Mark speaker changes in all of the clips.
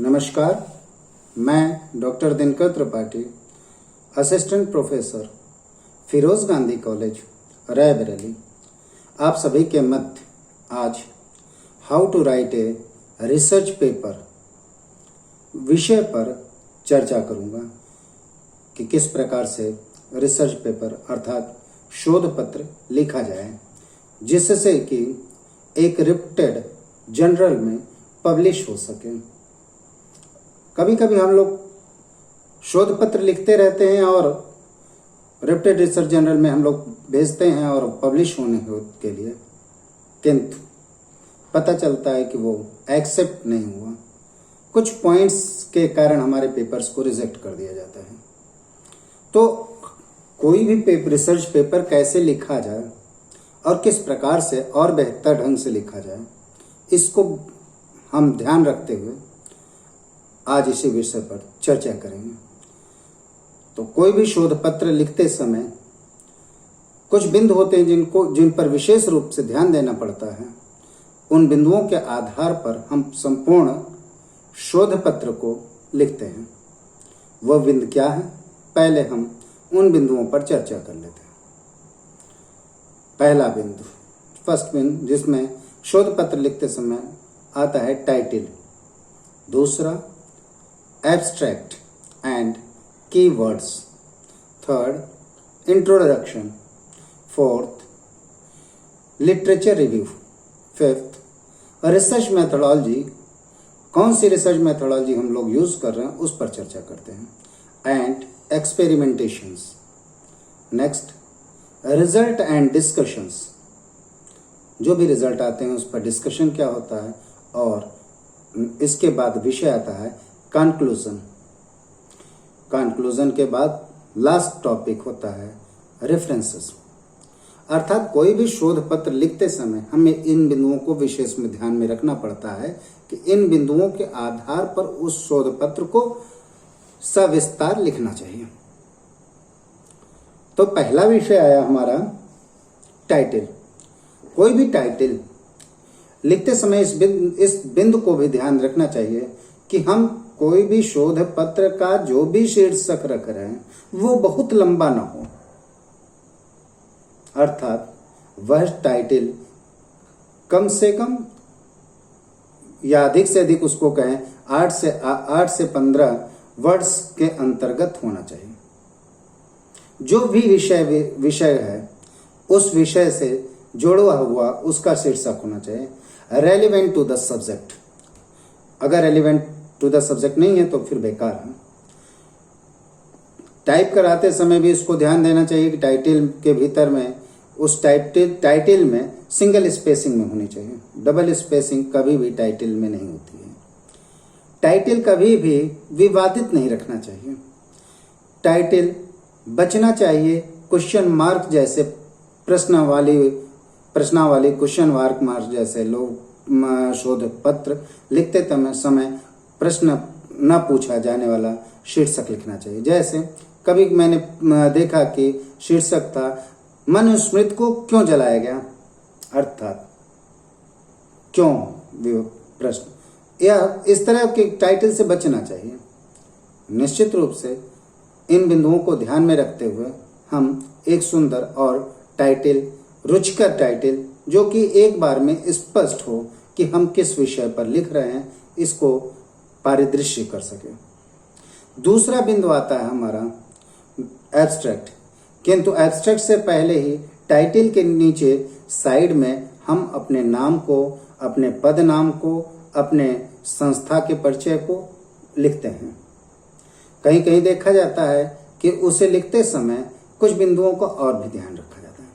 Speaker 1: नमस्कार, मैं doctor Dinkar Tripathi, assistant professor, Feroze Gandhi college, Raebareli, आप सभी के मध्य आज how to write a research paper विषय पर चर्चा करूंगा कि किस प्रकार से रिसर्च पेपर अर्थात शोध पत्र लिखा जाए जिससे कि एक रिप्यूटेड जर्नल में पब्लिश हो सके। कभी कभी हम लोग शोध पत्र लिखते रहते हैं और रिप्यूटेड रिसर्च जर्नल में हम लोग भेजते हैं और पब्लिश होने के लिए, किंतु पता चलता है कि वो एक्सेप्ट नहीं हुआ। कुछ पॉइंट्स के कारण हमारे पेपर्स को रिजेक्ट कर दिया जाता है। तो कोई भी रिसर्च पेपर कैसे लिखा जाए और किस प्रकार से और बेहतर ढंग से लिखा जाए, इसको हम ध्यान रखते हुए आज इसी विषय पर चर्चा करेंगे। तो कोई भी शोध पत्र लिखते समय कुछ बिंदु होते हैं जिन पर विशेष रूप से ध्यान देना पड़ता है। उन बिंदुओं के आधार पर हम संपूर्ण शोध पत्र को लिखते हैं। वह बिंदु क्या है, पहले हम उन बिंदुओं पर चर्चा कर लेते हैं। पहला बिंदु, फर्स्ट बिंदु, जिसमें शोध पत्र लिखते समय आता है टाइटल। दूसरा, abstract and keywords. Third, introduction. Fourth, literature review. Fifth, research methodology. कौन सी रिसर्च मेथोडोलॉजी हम लोग यूज कर रहे हैं उस पर चर्चा करते हैं। And experimentations. Next, result and discussions. जो भी रिजल्ट आते हैं उस पर डिस्कशन क्या होता है, और इसके बाद विषय आता है कंक्लूजन। कंक्लूजन के बाद लास्ट टॉपिक होता है रेफरेंसेस। अर्थात कोई भी शोध पत्र लिखते समय हमें इन बिंदुओं को विशेष में ध्यान में रखना पड़ता है कि इन बिंदुओं के आधार पर उस शोध पत्र को सविस्तार लिखना चाहिए। तो पहला विषय आया हमारा टाइटल। कोई भी टाइटल लिखते समय इस बिंदु को भी ध्यान रखना चाहिए कि हम कोई भी शोध पत्र का जो भी शीर्षक रख रहे हैं वो बहुत लंबा ना हो। अर्थात वह टाइटल कम से कम या अधिक से अधिक, उसको कहें 8 से 15 वर्ड्स के अंतर्गत होना चाहिए। जो भी विषय है उस विषय से जोड़ा हुआ उसका शीर्षक होना चाहिए। Relevant to the subject. अगर रेलिवेंट टू द सब्जेक्ट नहीं है तो फिर बेकार है। टाइप कराते समय भी इसको ध्यान देना चाहिए कि टाइटल के भीतर में उस टाइटल में सिंगल स्पेसिंग में होनी चाहिए। डबल स्पेसिंग कभी भी टाइटल में नहीं होती है। टाइटल कभी भी विवादित नहीं रखना चाहिए। टाइटल बचना चाहिए क्वेश्चन मार्क जैसे, प्रश्नावली क्वेश्चन मार्क जैसे लोग शोध पत्र लिखते समय प्रश्न न पूछा जाने वाला शीर्षक लिखना चाहिए। जैसे कभी मैंने देखा कि शीर्षक था मनुस्मृति को क्यों जलाया गया, अर्थात क्यों प्रश्न, या इस तरह के टाइटल से बचना चाहिए। निश्चित रूप से इन बिंदुओं को ध्यान में रखते हुए हम एक सुंदर और टाइटल, रुचिकर टाइटल, जो कि एक बार में स्पष्ट हो कि हम किस विषय पर लिख रहे हैं, इसको परिदृश्य कर सके। दूसरा बिंदु आता है हमारा एब्स्ट्रैक्ट। किंतु एब्स्ट्रैक्ट से पहले ही टाइटल के नीचे साइड में हम अपने नाम को, अपने पद नाम को, अपने संस्था के परिचय को लिखते हैं। कहीं कहीं देखा जाता है कि उसे लिखते समय कुछ बिंदुओं को और भी ध्यान रखा जाता है।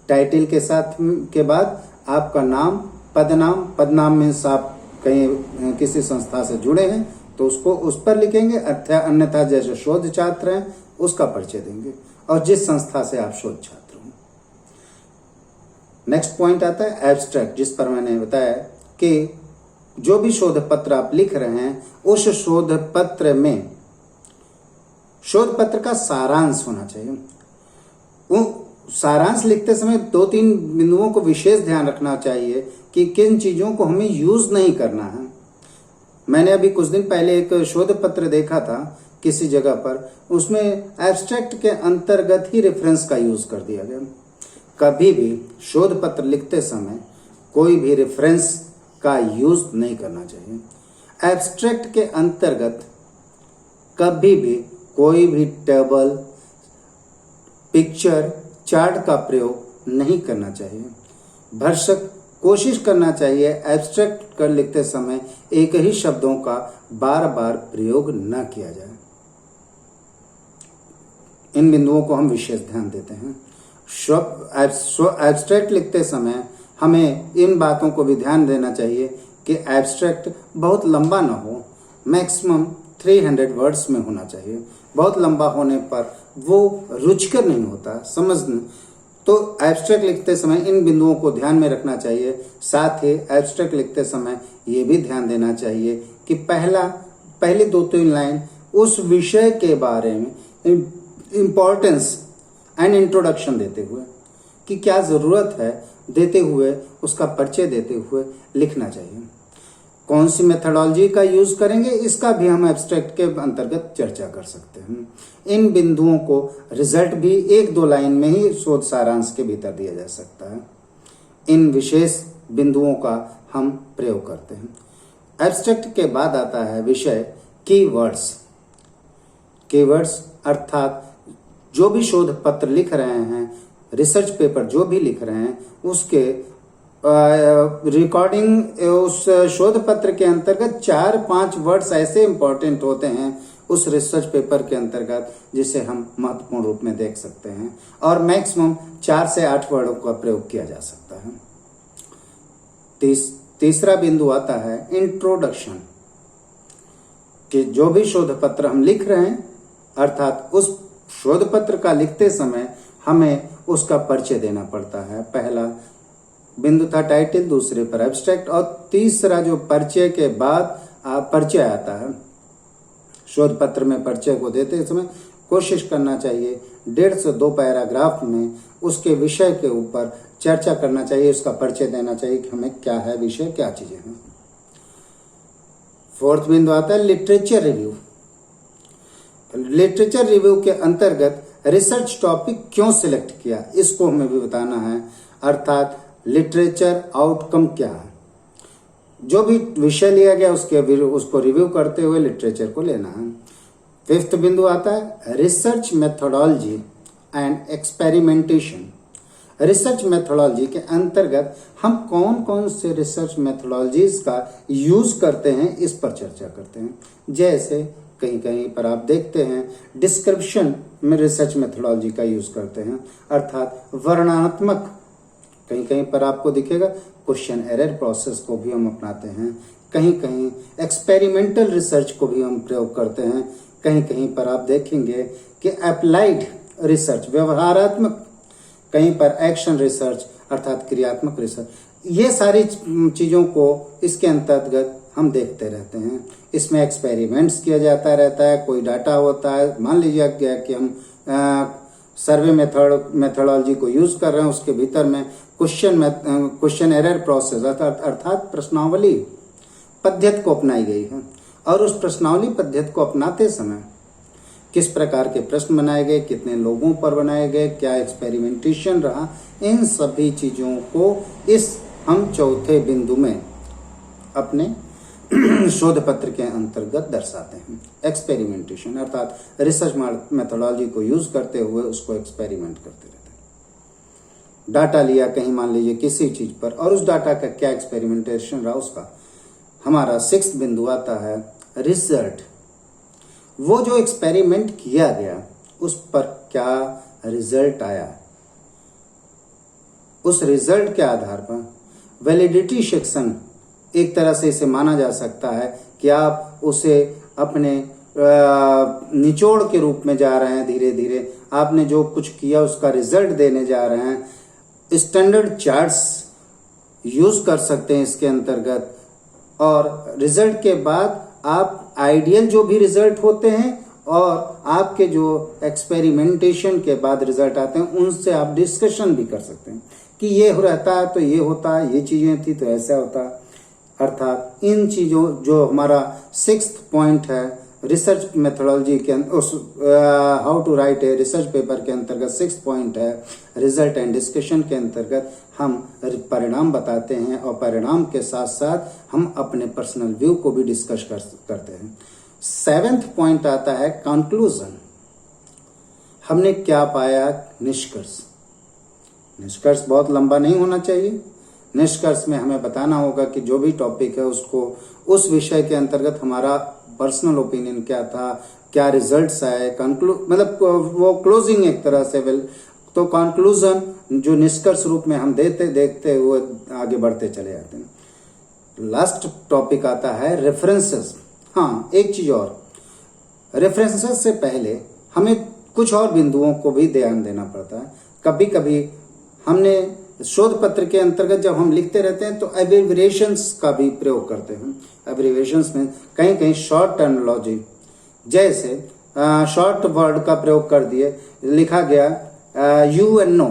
Speaker 1: टाइटल के साथ के बाद आपका नाम, पदनाम में आप कहीं किसी संस्था से जुड़े हैं तो उसको उस पर लिखेंगे, अन्यथा जैसे शोध छात्र हैं उसका परिचय देंगे और जिस संस्था से आप शोध छात्र हो। नेक्स्ट पॉइंट आता है एब्स्ट्रैक्ट, जिस पर मैंने बताया कि जो भी शोध पत्र आप लिख रहे हैं उस शोध पत्र में शोध पत्र का सारांश होना चाहिए। वो सारांश लिखते समय 2-3 बिंदुओं को विशेष ध्यान रखना चाहिए कि किन चीजों को हमें यूज नहीं करना है। मैंने अभी कुछ दिन पहले एक शोध पत्र देखा था किसी जगह पर, उसमें एब्स्ट्रैक्ट के अंतर्गत ही रेफरेंस का यूज कर दिया गया। कभी भी शोध पत्र लिखते समय कोई भी रेफरेंस का यूज नहीं करना चाहिए। एब्स्ट्रैक्ट के अंतर्गत कभी भी कोई भी टेबल, पिक्चर, चार्ट का प्रयोग नहीं करना चाहिए। भरसक कोशिश करना चाहिए एब्स्ट्रैक्ट कर लिखते समय एक ही शब्दों का बार बार प्रयोग न किया जाए। इन बिंदुओं को हम विशेष ध्यान देते हैं। एब्स्ट्रैक्ट लिखते समय हमें इन बातों को भी ध्यान देना चाहिए कि एब्स्ट्रैक्ट बहुत लंबा ना हो, मैक्सिमम 300 वर्ड्स में होना चाहिए। बहुत लंबा होने पर वो रुचिकर नहीं होता समझने। तो एब्स्ट्रैक्ट लिखते समय इन बिंदुओं को ध्यान में रखना चाहिए। साथ ही एब्स्ट्रैक्ट लिखते समय ये भी ध्यान देना चाहिए कि पहले 2-3 लाइन उस विषय के बारे में इम्पोर्टेंस एंड इंट्रोडक्शन देते हुए कि क्या जरूरत है देते हुए, उसका परिचय देते हुए लिखना चाहिए। कौन सी मेथोडोलॉजी का यूज करेंगे इसका भी हम एब्स्ट्रैक्ट के अंतर्गत चर्चा कर सकते हैं। इन बिंदुओं को रिजल्ट भी 1-2 लाइन में ही शोध सारांश के भीतर दिया जा सकता है। इन विशेष बिंदुओं का हम प्रयोग करते हैं। एब्स्ट्रैक्ट के बाद आता है विषय कीवर्ड्स। कीवर्ड्स अर्थात जो भी शोध पत्र लिख रहे हैं, रिसर्च पेपर जो भी लिख रहे हैं, उसके रिकॉर्डिंग उस शोध पत्र के अंतर्गत 4-5 वर्ड्स ऐसे इंपॉर्टेंट होते हैं उस रिसर्च पेपर के अंतर्गत जिसे हम महत्वपूर्ण रूप में देख सकते हैं, और मैक्सिमम 4 से 8 वर्डों का प्रयोग किया जा सकता है। तीसरा बिंदु आता है इंट्रोडक्शन, कि जो भी शोध पत्र हम लिख रहे हैं अर्थात उस शोध पत्र का लिखते समय हमें उसका परिचय देना पड़ता है। पहला बिंदु था टाइटल, दूसरे पर एब्स्ट्रैक्ट, और तीसरा जो परिचय के बाद परिचय आता है। शोध पत्र में परिचय को देते समय कोशिश करना चाहिए 1.5 से 2 पैराग्राफ में उसके विषय के ऊपर चर्चा करना चाहिए, उसका परिचय देना चाहिए कि हमें क्या है विषय, क्या चीजें हैं। 4th बिंदु आता है लिटरेचर रिव्यू। लिटरेचर रिव्यू के अंतर्गत रिसर्च टॉपिक क्यों सिलेक्ट किया इसको हमें भी बताना है, अर्थात लिटरेचर आउटकम क्या है। जो भी विषय लिया गया उसको रिव्यू करते हुए लिटरेचर को लेना है। 5th बिंदु आता है research methodology and experimentation. Research methodology के अंतर्गत हम कौन कौन से रिसर्च मेथोडोलॉजीज का यूज करते हैं इस पर चर्चा करते हैं। जैसे कहीं कहीं पर आप देखते हैं डिस्क्रिप्शन में रिसर्च मेथोडोलॉजी का यूज करते हैं, अर्थात वर्णनात्मक। कहीं कहीं पर आपको दिखेगा क्वेश्चन एरर प्रोसेस को भी हम अपनाते हैं। कहीं कहीं एक्सपेरिमेंटल रिसर्च को भी हम प्रयोग करते हैं। कहीं कहीं पर आप देखेंगे कि अप्लाइड रिसर्च व्यवहारात्मक, कहीं पर एक्शन रिसर्च अर्थात क्रियात्मक रिसर्च। ये सारी चीजों को इसके अंतर्गत हम देखते रहते हैं। इसमें एक्सपेरिमेंट्स किया जाता रहता है, कोई डाटा होता है। मान लीजिए क्या कि हम सर्वे मेथोडोलॉजी को यूज कर रहे हैं, उसके भीतर में क्वेश्चन एरर प्रोसेस अर्थात प्रश्नावली पद्धति को अपनाई गई है, और उस प्रश्नावली पद्धति को अपनाते समय किस प्रकार के प्रश्न बनाए गए, कितने लोगों पर बनाए गए, क्या एक्सपेरिमेंटेशन रहा, इन सभी चीजों को इस हम 4थे बिंदु में अपने शोध पत्र के अंतर्गत दर्शाते हैं। एक्सपेरिमेंटेशन अर्थात रिसर्च मेथोडोलॉजी को यूज करते हुए उसको एक्सपेरिमेंट करते रहते हैं। डाटा लिया कहीं मान लीजिए किसी चीज पर, और उस डाटा का क्या एक्सपेरिमेंटेशन रहा उसका। हमारा 6th बिंदु आता है रिजल्ट। वो जो एक्सपेरिमेंट किया गया उस पर क्या रिजल्ट आया, उस रिजल्ट के आधार पर वैलिडिटी सेक्शन एक तरह से इसे माना जा सकता है कि आप उसे अपने निचोड़ के रूप में जा रहे हैं। धीरे धीरे आपने जो कुछ किया उसका रिजल्ट देने जा रहे हैं। स्टैंडर्ड चार्ट्स यूज कर सकते हैं इसके अंतर्गत, और रिजल्ट के बाद आप आइडियल जो भी रिजल्ट होते हैं और आपके जो एक्सपेरिमेंटेशन के बाद रिजल्ट आते हैं उनसे आप डिस्कशन भी कर सकते हैं कि ये रहता है तो ये होता, ये चीजें थी तो ऐसा होता। अर्थात इन चीज़ों जो हमारा 6th पॉइंट है रिसर्च मेथोडोलॉजी के how to write a research paper के अंतर्गत 6th पॉइंट है रिजल्ट एंड डिस्कशन के अंतर्गत हम परिणाम बताते हैं और परिणाम के साथ साथ हम अपने पर्सनल व्यू को भी डिस्कस करते हैं। 7th पॉइंट आता है कंक्लूजन। हमने क्या पाया, निष्कर्ष। निष्कर्ष बहुत लंबा नहीं होना चाहिए। निष्कर्ष में हमें बताना होगा कि जो भी टॉपिक है उसको उस विषय के अंतर्गत हमारा पर्सनल ओपिनियन क्या था, क्या रिजल्ट्स आए, मतलब वो क्लोजिंग एक तरह से तो कंक्लूजन जो निष्कर्ष रूप में हम देखते हुए आगे बढ़ते चले जाते हैं। लास्ट टॉपिक आता है रेफरेंसेस। हाँ, एक चीज और, रेफरेंसेस से पहले हमें कुछ और बिंदुओं को भी ध्यान देना पड़ता है। कभी कभी हमने शोध पत्र के अंतर्गत जब हम लिखते रहते हैं तो एब्रिविएशंस का भी प्रयोग करते हैं। एब्रिविएशंस में कहीं कहीं शॉर्ट टर्मिनोलॉजी, जैसे शॉर्ट वर्ड का प्रयोग कर दिए, लिखा गया यूएनओ।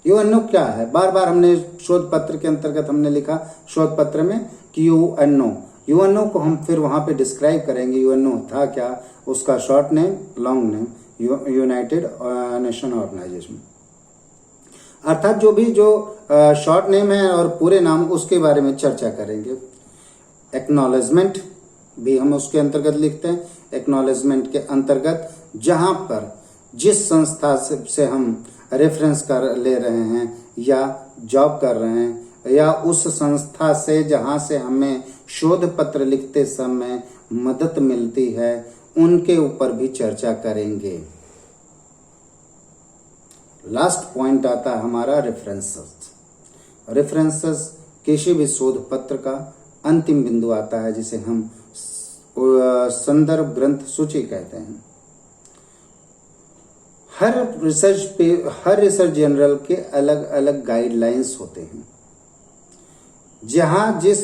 Speaker 1: यूएनओ क्या है, बार बार हमने शोध पत्र के अंतर्गत हमने लिखा शोध पत्र में कि यूएनओ। यूएनओ को हम फिर वहां पे डिस्क्राइब करेंगे यूएनओ था क्या, उसका short name, long name, United Nation Organisation. अर्थात जो भी जो शॉर्ट नेम है और पूरे नाम उसके बारे में चर्चा करेंगे। एक्नॉलेजमेंट भी हम उसके अंतर्गत लिखते हैं। एक्नॉलेजमेंट के अंतर्गत जहां पर जिस संस्था से हम रेफरेंस कर ले रहे हैं या जॉब कर रहे हैं या उस संस्था से जहां से हमें शोध पत्र लिखते समय मदद मिलती है, उनके ऊपर भी चर्चा करेंगे। लास्ट पॉइंट आता है हमारा रेफरेंसेस। रेफरेंसेस किसी भी शोध पत्र का अंतिम बिंदु आता है, जिसे हम संदर्भ ग्रंथ सूची कहते हैं। हर रिसर्च जर्नल के अलग अलग गाइडलाइंस होते हैं। जहां जिस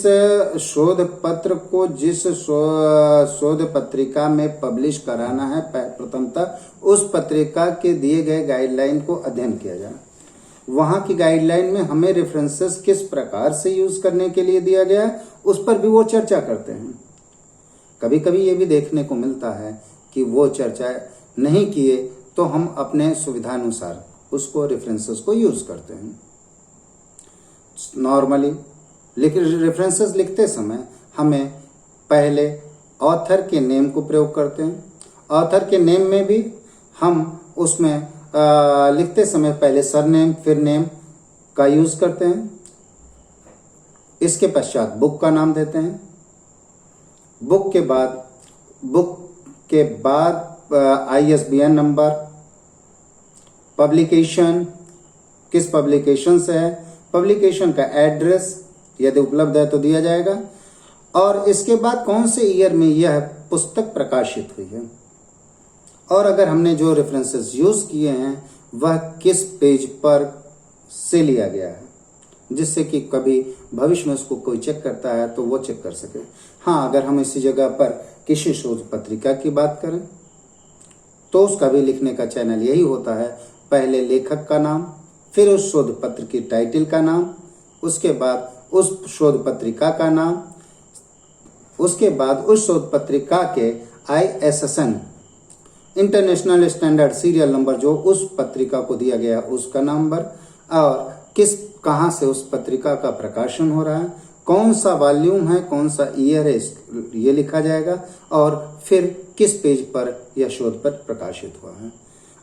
Speaker 1: शोध पत्र को जिस शोध पत्रिका में पब्लिश कराना है, प्रथमतः उस पत्रिका के दिए गए गाइडलाइन को अध्ययन किया जाए। वहां की गाइडलाइन में हमें रेफरेंसेस किस प्रकार से यूज करने के लिए दिया गया है, उस पर भी वो चर्चा करते हैं। कभी कभी ये भी देखने को मिलता है कि वो चर्चा नहीं किए तो हम अपने सुविधानुसार उसको रेफरेंसेस को यूज करते हैं। नॉर्मली रेफरेंसेस लिखते समय हमें पहले ऑथर के नेम को प्रयोग करते हैं। ऑथर के नेम में भी हम उसमें लिखते समय पहले सरनेम फिर नेम का यूज करते हैं। इसके पश्चात बुक का नाम देते हैं। बुक के बाद ISBN नंबर, पब्लिकेशन, किस पब्लिकेशन से है, पब्लिकेशन का एड्रेस यदि उपलब्ध है तो दिया जाएगा, और इसके बाद कौन से ईयर में यह पुस्तक प्रकाशित हुई है, और अगर हमने जो रेफरेंसेस यूज किए हैं वह किस पेज पर से लिया गया है, जिससे कि कभी भविष्य में उसको कोई चेक करता है तो वो चेक कर सके। हाँ, अगर हम इसी जगह पर किसी शोध पत्रिका की बात करें तो उसका भी लिखने का चैनल यही होता है, पहले लेखक का नाम, फिर उस शोध पत्र की टाइटल का नाम, उसके बाद उस शोध पत्रिका का नाम, उसके बाद उस शोध पत्रिका के ISSN international standard serial number जो उस पत्रिका को दिया गया उसका नंबर, और कहाँ से उस पत्रिका का प्रकाशन हो रहा है, कौन सा वॉल्यूम है, कौन सा ईयर है, ये लिखा जाएगा, और फिर किस पेज पर यह शोध पत्र प्रकाशित हुआ है।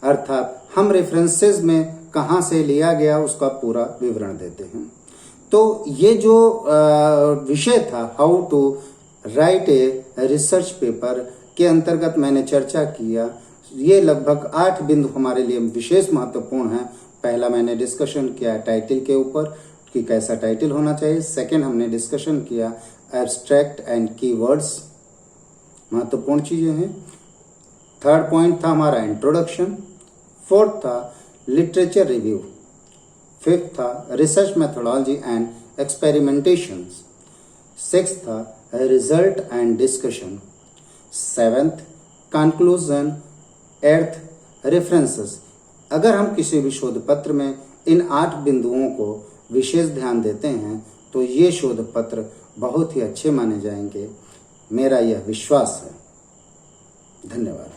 Speaker 1: अर्थात हम रेफरेंसेस में कहाँ से लिया गया उसका पूरा विवरण देते हैं। तो ये जो विषय था how to write a research paper के अंतर्गत मैंने चर्चा किया, ये लगभग 8 बिंदु हमारे लिए विशेष महत्वपूर्ण है। पहला मैंने डिस्कशन किया टाइटल के ऊपर कि कैसा टाइटल होना चाहिए। सेकंड हमने डिस्कशन किया एब्स्ट्रैक्ट एंड कीवर्ड्स, महत्वपूर्ण चीजें हैं। थर्ड पॉइंट था हमारा इंट्रोडक्शन। फोर्थ था लिटरेचर रिव्यू। फिफ्थ था research methodology and experimentation. Sixth था result and discussion. Seventh conclusion. Eighth references. अगर हम किसी भी शोध पत्र में इन 8 बिंदुओं को विशेष ध्यान देते हैं तो ये शोध पत्र बहुत ही अच्छे माने जाएंगे, मेरा यह विश्वास है। धन्यवाद।